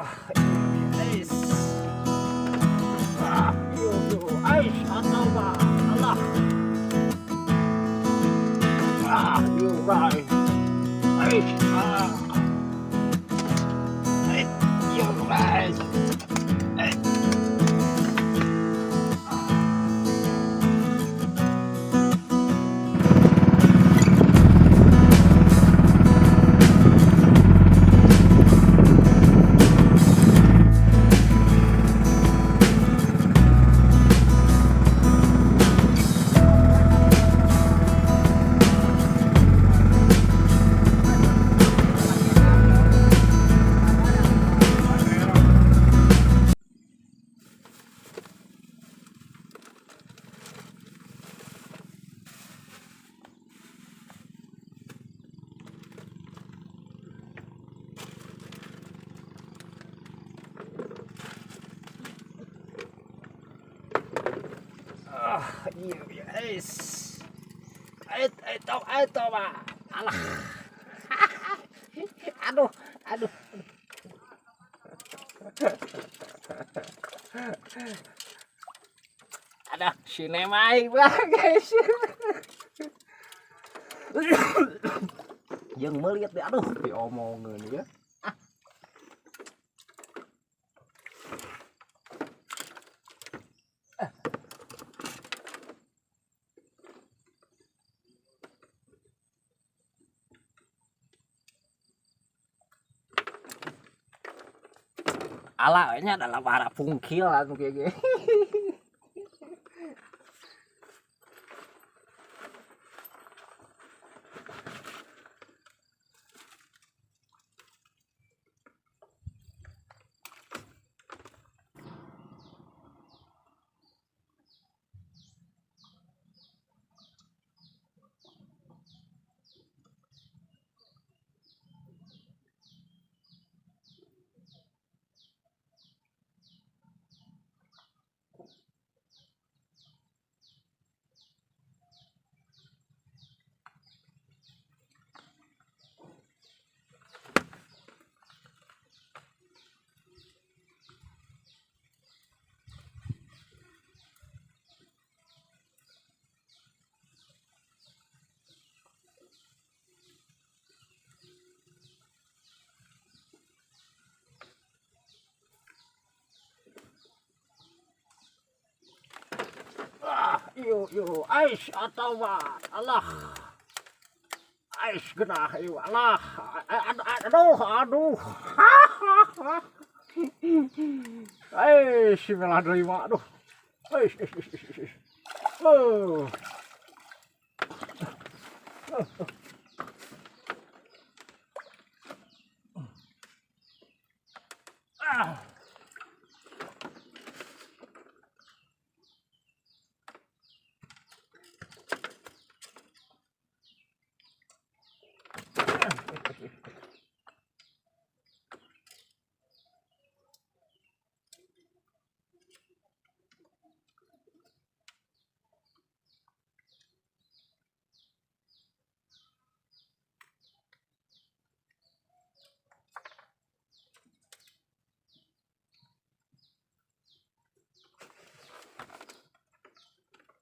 Guys. Yo, Aish atau ba? Allah. You right. Aish. You right. Iya, guys. Ayo, Pak. Alah. Aduh. Ada sinemai bah, guys. Yang melihat deh, aduh, diomongin ya. Alanya adalah para pungkil atau kayak gini. Yo, Aish atau ba? Allah. Aish genah, yo, Allah. Aduh. Aish melah terima, aduh. Aish. Oh.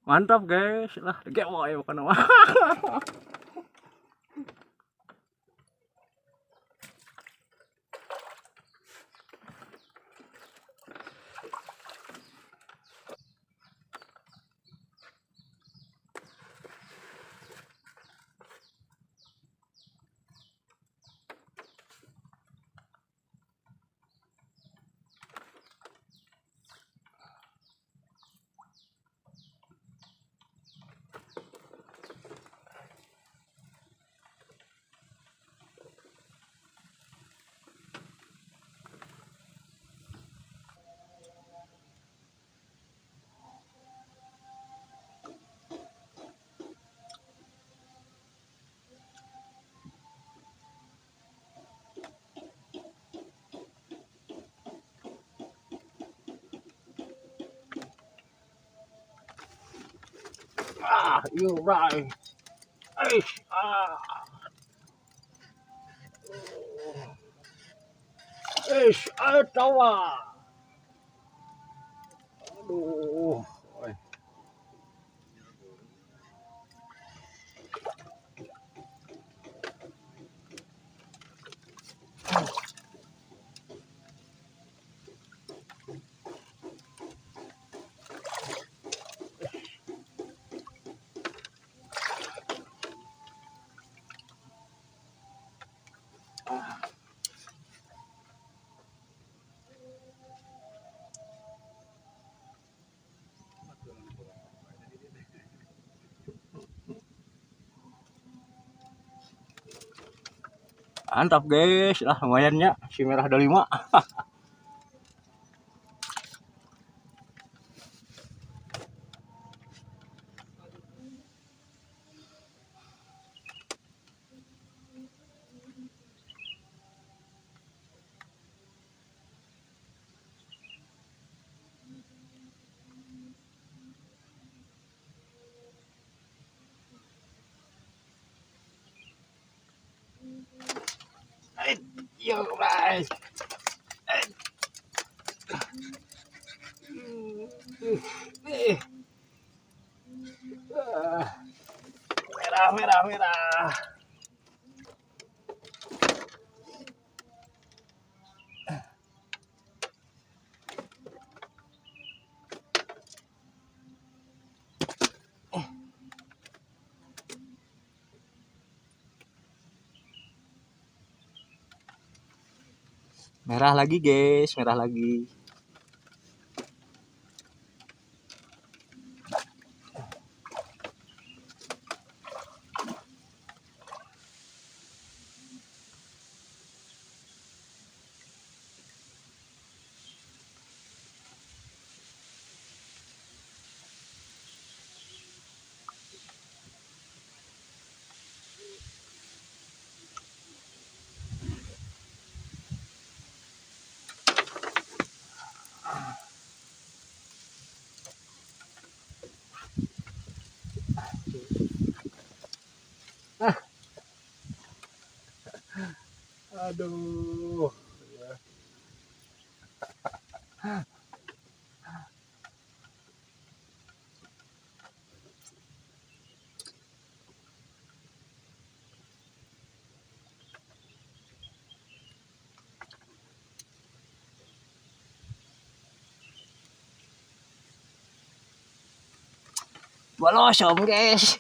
Mantap guys, lah kayak mau ya bukan apa. You right. Aish. tawa. Aduh. Oi. Mantap guys, lah lumayannya si merah ada 5. Yo guys. Merah, merah, merah. Merah lagi guys, merah lagi. Aduh. Bolosom guys.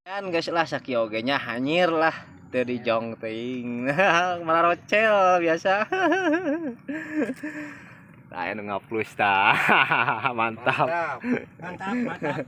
Kan guys lah sakiogenya hanyir lah dari jong ting malah rocel biasa. Lain ngaplus ta. Mantap. Mantap, mantap.